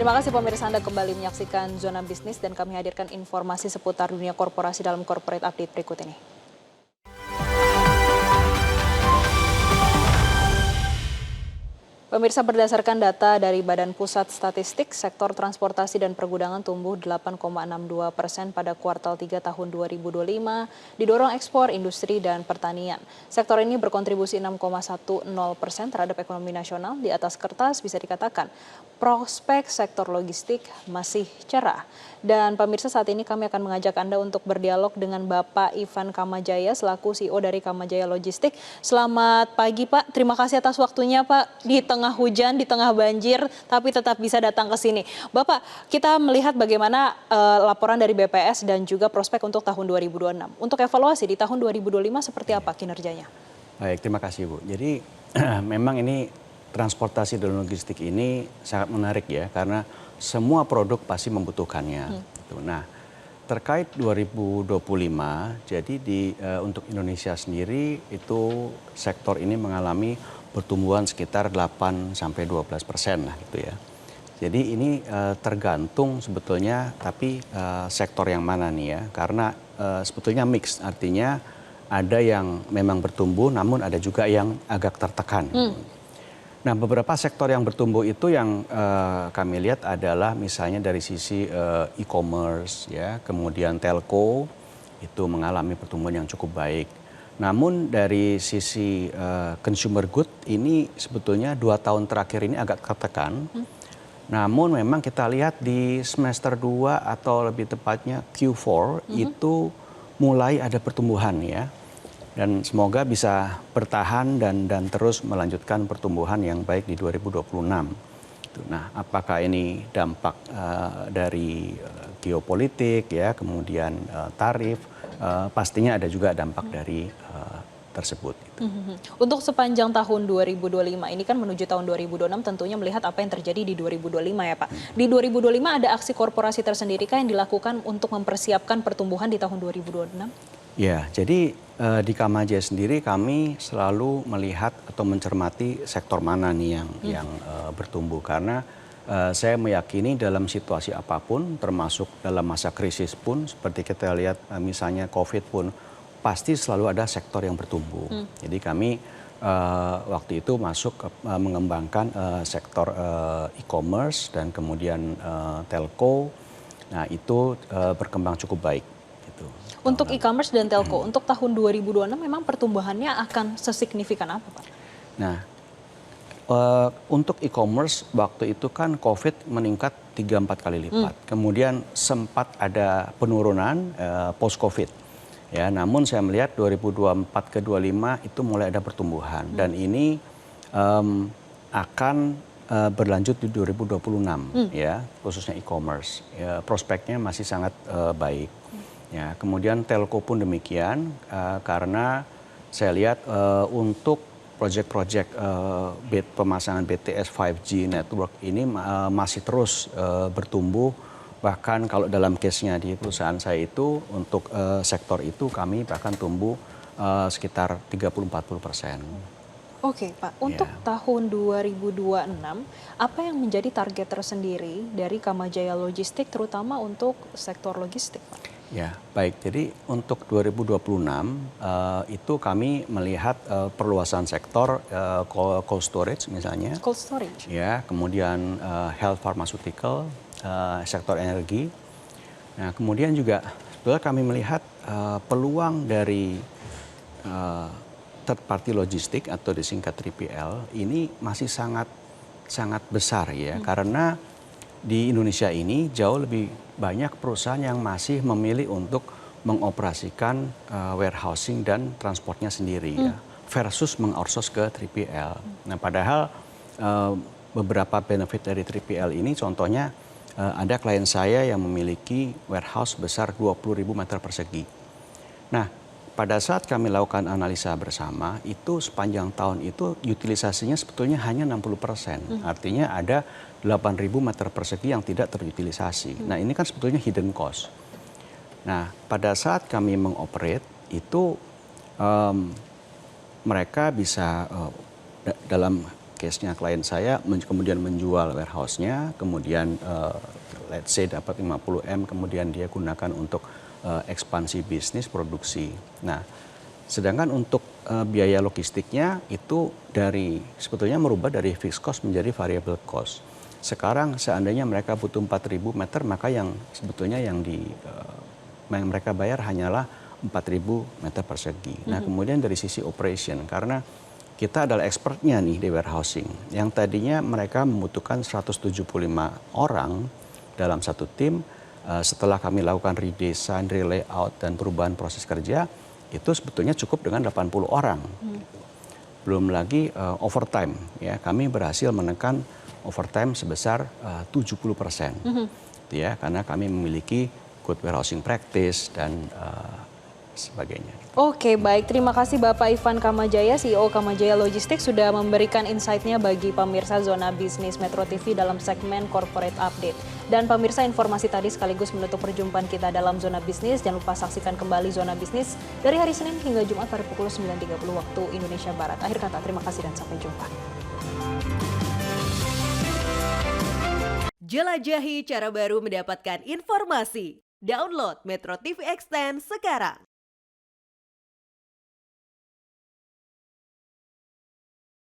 Terima kasih pemirsa, Anda kembali menyaksikan Zona Bisnis dan kami hadirkan informasi seputar dunia korporasi dalam Corporate Update berikut ini. Pemirsa, berdasarkan data dari Badan Pusat Statistik, sektor transportasi dan pergudangan tumbuh 8,62% pada kuartal 3 tahun 2025, didorong ekspor, industri, dan pertanian. Sektor ini berkontribusi 6,10% terhadap ekonomi nasional. Di atas kertas bisa dikatakan prospek sektor logistik masih cerah. Dan pemirsa, saat ini kami akan mengajak Anda untuk berdialog dengan Bapak Ivan Kamajaya selaku CEO dari Kamajaya Logistik. Selamat pagi Pak, terima kasih atas waktunya Pak. Di tengah hujan, di tengah banjir, tapi tetap bisa datang ke sini. Bapak, kita melihat bagaimana laporan dari BPS dan juga prospek untuk tahun 2026. Untuk evaluasi di tahun 2025 seperti apa kinerjanya? Baik, terima kasih Bu. Jadi memang ini transportasi dan logistik ini sangat menarik ya, karena semua produk pasti membutuhkannya. Nah, terkait 2025, jadi untuk Indonesia sendiri itu sektor ini mengalami pertumbuhan sekitar 8-12% lah gitu ya. Jadi ini tergantung sebetulnya, tapi sektor yang mana nih ya, karena sebetulnya mix, artinya ada yang memang bertumbuh namun ada juga yang agak tertekan. Nah, beberapa sektor yang bertumbuh itu yang kami lihat adalah misalnya dari sisi e-commerce, ya, kemudian telco itu mengalami pertumbuhan yang cukup baik. Namun dari sisi consumer good ini sebetulnya 2 tahun terakhir ini agak tertekan. Namun memang kita lihat di semester 2 atau lebih tepatnya Q4 itu mulai ada pertumbuhan ya. Dan semoga bisa bertahan dan terus melanjutkan pertumbuhan yang baik di 2026. Nah, apakah ini dampak dari geopolitik, ya, kemudian tarif, pastinya ada juga dampak dari tersebut. Untuk sepanjang tahun 2025, ini kan menuju tahun 2026 tentunya melihat apa yang terjadi di 2025 ya Pak. Di 2025 ada aksi korporasi tersendiri kah yang dilakukan untuk mempersiapkan pertumbuhan di tahun 2026? Ya, jadi di Kamajaya sendiri kami selalu melihat atau mencermati sektor mana nih yang bertumbuh, karena saya meyakini dalam situasi apapun, termasuk dalam masa krisis pun, seperti kita lihat misalnya COVID pun, pasti selalu ada sektor yang bertumbuh. Jadi kami waktu itu masuk mengembangkan sektor e-commerce dan kemudian telco. Nah, itu berkembang cukup baik. Untuk e-commerce dan telco, untuk tahun 2026 memang pertumbuhannya akan sesignifikan apa Pak? Nah, untuk e-commerce waktu itu kan COVID meningkat 3-4 kali lipat. Kemudian sempat ada penurunan post-COVID. Ya, namun saya melihat 2024 ke 2025 itu mulai ada pertumbuhan. Dan ini akan berlanjut di 2026, ya, khususnya e-commerce. Ya, prospeknya masih sangat baik. Ya, kemudian telco pun demikian, karena saya lihat untuk proyek-proyek pemasangan BTS 5G network ini masih terus bertumbuh. Bahkan kalau dalam case-nya di perusahaan saya itu, untuk sektor itu kami bahkan tumbuh sekitar 30-40%. Oke Pak, untuk tahun 2026, apa yang menjadi target tersendiri dari Kamajaya Logistik terutama untuk sektor logistik Pak? Ya, baik. Jadi untuk 2026 itu kami melihat perluasan sektor cold storage misalnya. Cold storage? Ya, kemudian health pharmaceutical, sektor energi. Nah, kemudian juga sebetulnya kami melihat peluang dari third party logistik atau disingkat 3PL ini masih sangat besar ya, karena di Indonesia ini jauh lebih banyak perusahaan yang masih memilih untuk mengoperasikan warehousing dan transportnya sendiri ya, versus mengoutsource ke 3PL. Nah, padahal beberapa benefit dari 3PL ini, contohnya ada klien saya yang memiliki warehouse besar 20.000 meter persegi. Nah, pada saat kami lakukan analisa bersama, itu sepanjang tahun itu utilisasinya sebetulnya hanya 60%. Artinya ada 8.000 meter persegi yang tidak terutilisasi. Nah, ini kan sebetulnya hidden cost. Nah, pada saat kami mengoperate itu mereka bisa dalam case-nya klien saya kemudian menjual warehouse-nya, kemudian let's say dapat 50M, kemudian dia gunakan untuk ekspansi bisnis produksi. Nah, sedangkan untuk biaya logistiknya itu sebetulnya merubah dari fixed cost menjadi variable cost. Sekarang seandainya mereka butuh 4.000 meter, maka yang sebetulnya yang mereka bayar hanyalah 4.000 meter persegi. Nah, kemudian dari sisi operation, karena kita adalah expertnya nih di warehousing, yang tadinya mereka membutuhkan 175 orang dalam satu tim, setelah kami lakukan redesign, relayout, dan perubahan proses kerja, itu sebetulnya cukup dengan 80 orang. Belum lagi overtime, ya kami berhasil menekan overtime sebesar 70%, ya, karena kami memiliki good warehousing practice dan sebagainya. Oke, baik. Terima kasih Bapak Ivan Kamajaya, CEO Kamajaya Logistics, sudah memberikan insight-nya bagi pemirsa Zona Bisnis Metro TV dalam segmen Corporate Update. Dan pemirsa, informasi tadi sekaligus menutup perjumpaan kita dalam Zona Bisnis. Jangan lupa saksikan kembali Zona Bisnis dari hari Senin hingga Jumat pada pukul 9.30 waktu Indonesia Barat. Akhir kata, terima kasih dan sampai jumpa. Jelajahi cara baru mendapatkan informasi. Download Metro TV Extend sekarang.